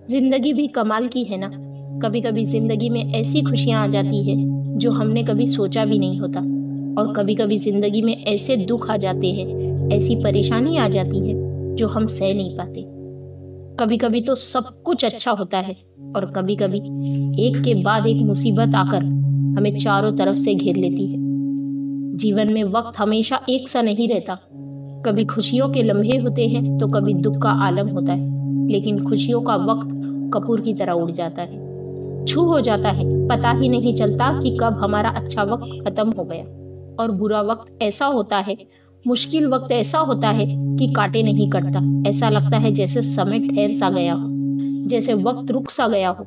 जिंदगी भी कमाल की है ना। कभी कभी जिंदगी में ऐसी खुशियां आ जाती है जो हमने कभी सोचा भी नहीं होता, और कभी कभी जिंदगी में ऐसे दुख आ जाते हैं, ऐसी परेशानी आ जाती है जो हम सह नहीं पाते। कभी कभी तो सब कुछ अच्छा होता है, और कभी कभी एक के बाद एक मुसीबत आकर हमें चारों तरफ से घेर लेती है। जीवन में वक्त हमेशा एक सा नहीं रहता। कभी खुशियों के लम्हे होते हैं तो कभी दुख का आलम होता है, लेकिन खुशियों का वक्त कपूर की तरह उड़ जाता है, छू हो जाता है। पता ही नहीं चलता कि कब हमारा अच्छा वक्त खत्म हो गया। और बुरा वक्त ऐसा होता है, मुश्किल वक्त ऐसा होता है कि काटे नहीं कटता। ऐसा लगता है जैसे समय ठहर सा गया हो, जैसे वक्त रुक सा गया हो।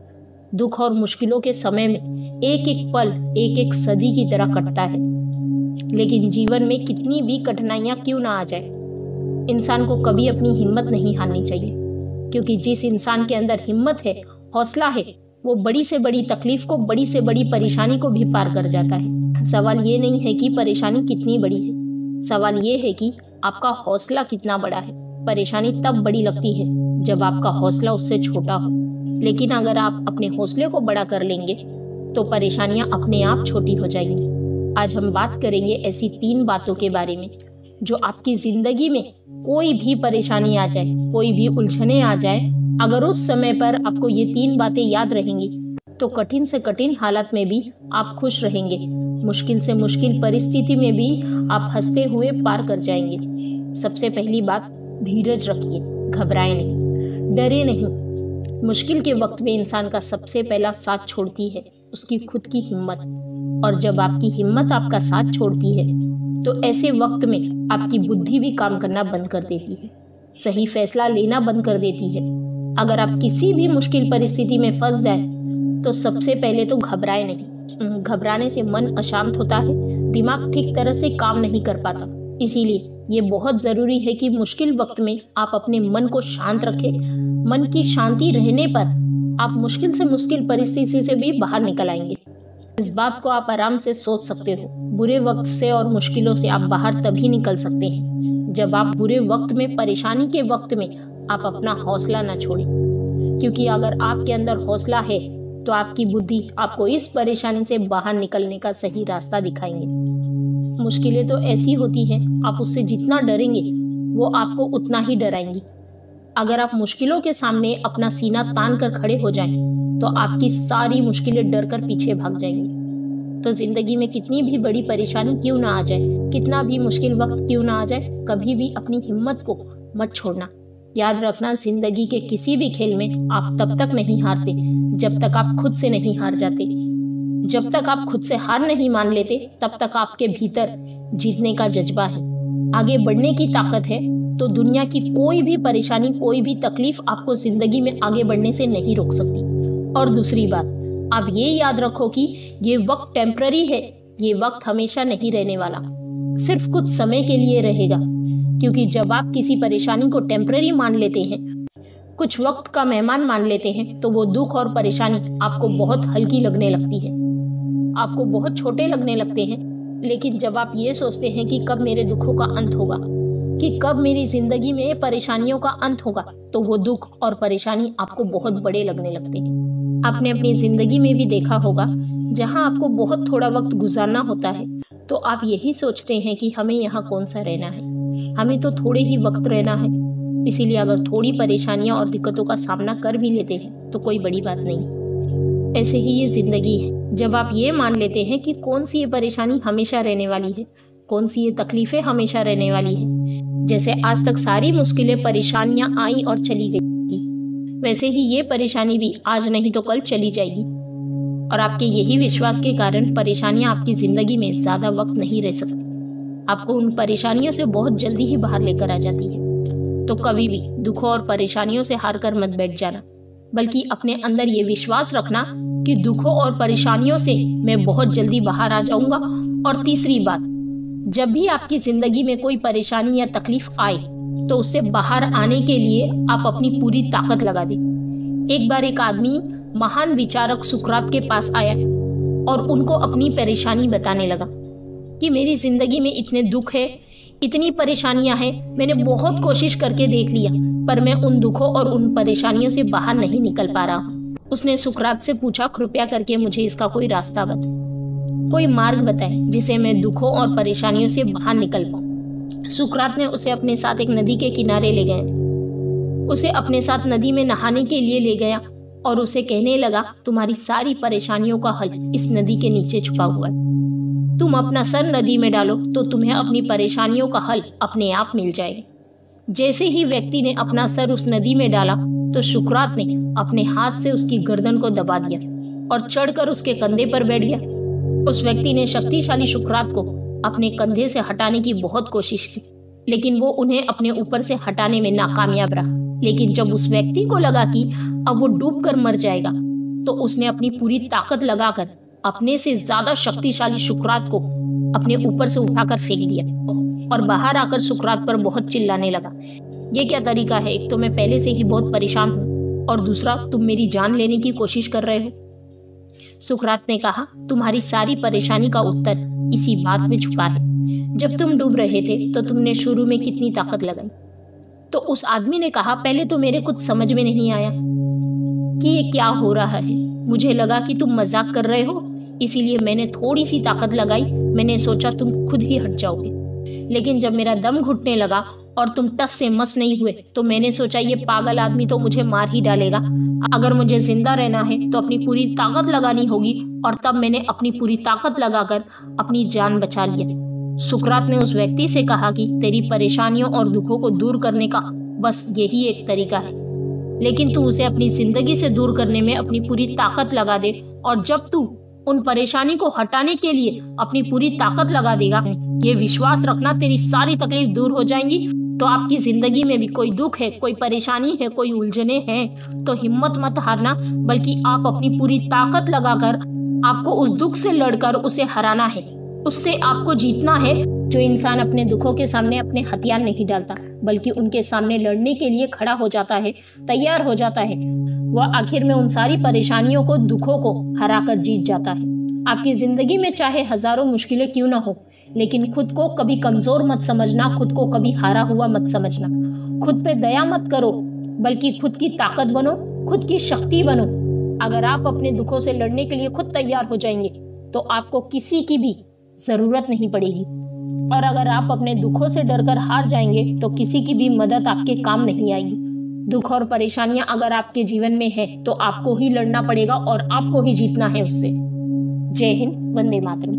दुख और मुश्किलों के समय में एक एक पल एक एक सदी की तरह कटता है। लेकिन जीवन में कितनी भी कठिनाइयां क्यों ना आ जाए, इंसान को कभी अपनी हिम्मत नहीं हारनी चाहिए। क्योंकि जिस इंसान के अंदर हिम्मत है, हौसला है, वो बड़ी से बड़ी तकलीफ को, बड़ी से बड़ी परेशानी को भी पार कर जाता है। सवाल ये नहीं है कि परेशानी कितनी बड़ी है, सवाल ये है कि आपका हौसला कितना बड़ा है। परेशानी तब बड़ी लगती है जब आपका हौसला उससे छोटा हो, लेकिन अगर आप अपने हौसले को बड़ा कर लेंगे तो परेशानियां अपने आप छोटी हो जाएंगी। आज हम बात करेंगे ऐसी 3 बातों के बारे में जो आपकी जिंदगी में कोई भी परेशानी आ जाए, कोई भी उलझने आ जाए, अगर उस समय पर आपको ये 3 बातें याद रहेंगी तो कठिन से कठिन हालात में भी आप खुश रहेंगे, मुश्किल से मुश्किल परिस्थिति में भी आप हंसते हुए पार कर जाएंगे। सबसे पहली बात, धीरज रखिए, घबराए नहीं, डरे नहीं। मुश्किल के वक्त में इंसान का सबसे पहला साथ छोड़ती है उसकी खुद की हिम्मत, और जब आपकी हिम्मत आपका साथ छोड़ती है तो ऐसे वक्त में आपकी बुद्धि भी काम करना बंद कर देती है, सही फैसला लेना बंद कर देती है। अगर आप किसी भी मुश्किल परिस्थिति में फंस जाएं तो सबसे पहले तो घबराए नहीं। घबराने से मन अशांत होता है, दिमाग ठीक तरह से काम नहीं कर पाता। इसीलिए ये बहुत जरूरी है कि मुश्किल वक्त में आप अपने मन को शांत रखें। मन की शांति रहने पर आप मुश्किल से मुश्किल परिस्थिति से भी बाहर निकल आएंगे। इस बात को आप आराम से सोच सकते हो। बुरे वक्त से और मुश्किलों से आप बाहर तभी निकल सकते हैं जब आप बुरे वक्त में, परेशानी के वक्त में आप अपना हौसला ना छोड़ें। क्योंकि अगर आपके अंदर हौसला है तो आपकी बुद्धि आपको इस परेशानी से बाहर निकलने का सही रास्ता दिखाएंगे। मुश्किलें तो ऐसी होती हैं, आप उससे जितना डरेंगे वो आपको उतना ही डराएंगी। अगर आप मुश्किलों के सामने अपना सीना तान कर खड़े हो जाएं तो आपकी सारी मुश्किलें डर कर पीछे भाग जाएंगी। तो जिंदगी में कितनी भी बड़ी परेशानी क्यों ना आ जाए, कितना भी मुश्किल वक्त क्यों ना आ जाए, कभी भी अपनी हिम्मत को मत छोड़ना। याद रखना, जिंदगी के किसी भी खेल में आप तब तक नहीं हारते जब तक आप खुद से नहीं हार जाते। जब तक आप खुद से हार नहीं मान लेते तब तक आपके भीतर जीतने का जज्बा है, आगे बढ़ने की ताकत है। तो दुनिया की कोई भी परेशानी, कोई भी तकलीफ आपको जिंदगी में आगे बढ़ने से नहीं रोक सकती। और दूसरी बात, आप ये याद रखो कि ये वक्त टेम्पररी है, ये वक्त हमेशा नहीं रहने वाला, सिर्फ कुछ समय के लिए रहेगा। क्योंकि जब आप किसी परेशानी को टेम्पररी मान लेते हैं, कुछ वक्त का मेहमान मान लेते हैं, तो वो दुख और परेशानी आपको बहुत हल्की लगने लगती है, आपको बहुत छोटे लगने लगते हैं। लेकिन जब आप ये सोचते हैं कि कब मेरे दुखों का अंत होगा, कि कब मेरी जिंदगी में परेशानियों का अंत होगा, तो वो दुख और परेशानी आपको बहुत बड़े लगने लगते हैं। आपने अपनी जिंदगी में भी देखा होगा, जहां आपको बहुत थोड़ा वक्त गुजारना होता है तो आप यही सोचते हैं कि हमें यहाँ कौन सा रहना है, हमें तो थोड़े ही वक्त रहना है। इसीलिए अगर थोड़ी परेशानियां और दिक्कतों का सामना कर भी लेते हैं तो कोई बड़ी बात नहीं। ऐसे ही ये जिंदगी है। जब आप ये मान लेते हैं कि कौन सी ये परेशानी हमेशा रहने वाली है, कौन सी ये तकलीफें हमेशा रहने वाली है, जैसे आज तक सारी मुश्किलें, परेशानियां आई और चली गई, वैसे ही ये परेशानी भी आज नहीं तो कल चली जाएगी। और आपके यही विश्वास के कारण परेशानियां आपकी जिंदगी में ज्यादा वक्त नहीं रह सकती, आपको उन परेशानियों से बहुत जल्दी ही बाहर लेकर आ जाती है। तो कभी भी दुखों और परेशानियों से हार कर मत बैठ जाना, बल्कि अपने अंदर ये विश्वास रखना कि दुखों और परेशानियों से मैं बहुत जल्दी बाहर आ जाऊंगा। और तीसरी बात, जब भी आपकी जिंदगी में कोई परेशानी या तकलीफ आए तो उससे बाहर आने के लिए आप अपनी पूरी ताकत लगा दें। एक बार एक आदमी महान विचारक सुकरात के पास आया और उनको अपनी परेशानी बताने लगा कि मेरी जिंदगी में इतने दुख है, इतनी परेशानियां हैं, मैंने बहुत कोशिश करके देख लिया, पर मैं उन दुखों और उन परेशानियों से बाहर नहीं निकल पा रहा हूँ। उसने सुकरात से पूछा, कृपया करके मुझे इसका कोई रास्ता बताएं, कोई मार्ग बताएं जिसे मैं दुखों और परेशानियों से बाहर निकल पाऊं। सुकरात ने उसे अपने साथ एक नदी के किनारे ले गए, उसे अपने साथ नदी में नहाने के लिए ले गया और उसे कहने लगा, तुम्हारी सारी परेशानियों का हल इस नदी के नीचे छुपा हुआ है। तुम अपना सर नदी में डालो तो तुम्हें अपनी परेशानियों का हल अपने आप मिल जाएगा। जैसे ही व्यक्ति ने अपना सर उस नदी में डाला तो सुकरात ने अपने हाथ से उसकी गर्दन को दबा दिया और चढ़कर उसके कंधे पर बैठ गया। उस व्यक्ति ने शक्तिशाली सुकरात को अपने कंधे से हटाने की बहुत कोशिश की, लेकिन वो उन्हें अपने ऊपर से हटाने में नाकामयाब रहा। लेकिन जब उस व्यक्ति को लगा कि अब वो डूबकर मर जाएगा, तो उसने अपनी पूरी ताकत लगाकर अपने से ज्यादा शक्तिशाली सुकरात को अपने ऊपर से उठाकर फेंक दिया और बाहर आकर सुकरात पर बहुत चिल्लाने लगा, ये क्या तरीका है? एक तो मैं पहले से ही बहुत परेशान हूँ और दूसरा तुम मेरी जान लेने की कोशिश कर रहे हो। सुकरात ने कहा, तुम्हारी सारी परेशानी का उत्तर इसी बात में छुपा है। जब तुम डूब रहे थे तो तुमने शुरू में कितनी ताकत लगाई? तो उस आदमी ने कहा, पहले तो मेरे कुछ समझ में नहीं आया कि ये क्या हो रहा है। मुझे लगा कि तुम मजाक कर रहे हो, इसीलिए मैंने थोड़ी सी ताकत लगाई। मैंने सोचा तुम खुद ही हट जाओगे, लेकिन जब मेरा दम घुटने लगा और तुम टस से मस नहीं हुए तो मैंने सोचा ये पागल आदमी तो मुझे मार ही डालेगा। अगर मुझे जिंदा रहना है तो अपनी पूरी ताकत लगानी होगी, और तब मैंने अपनी पूरी ताकत लगाकर अपनी जान बचा लिया। सुकरात ने उस व्यक्ति से कहा कि तेरी परेशानियों और दुखों को दूर करने का बस यही एक तरीका है, लेकिन तू उसे अपनी जिंदगी से दूर करने में अपनी पूरी ताकत लगा दे, और जब तू उन परेशानी को हटाने के लिए अपनी पूरी ताकत लगा देगा, ये विश्वास रखना तेरी सारी तकलीफ दूर हो जाएंगी। तो आपकी जिंदगी में भी कोई दुख है, कोई परेशानी है, कोई उलझने हैं, तो हिम्मत मत हारना, बल्कि आप अपनी पूरी ताकत लगाकर आपको उस दुख से लड़कर उसे हराना है, उससे आपको जीतना है। जो इंसान अपने दुखों के सामने अपने हथियार नहीं डालता, बल्कि उनके सामने लड़ने के लिए खड़ा हो जाता है, तैयार हो जाता है, वह आखिर में उन सारी परेशानियों को, दुखों को हराकर जीत जाता है। आपकी जिंदगी में चाहे हजारों मुश्किलें क्यों ना हो, लेकिन खुद को कभी कमजोर मत समझना, खुद को कभी हारा हुआ मत समझना। खुद पे दया मत करो, बल्कि खुद की ताकत बनो, खुद की शक्ति बनो। अगर आप अपने दुखों से लड़ने के लिए खुद तैयार हो जाएंगे तो आपको किसी की भी जरूरत नहीं पड़ेगी, और अगर आप अपने दुखों से डरकर हार जाएंगे तो किसी की भी मदद आपके काम नहीं आएगी। दुख और परेशानियां अगर आपके जीवन में है तो आपको ही लड़ना पड़ेगा और आपको ही जीतना है उससे। जय हिंद, वंदे मातरम।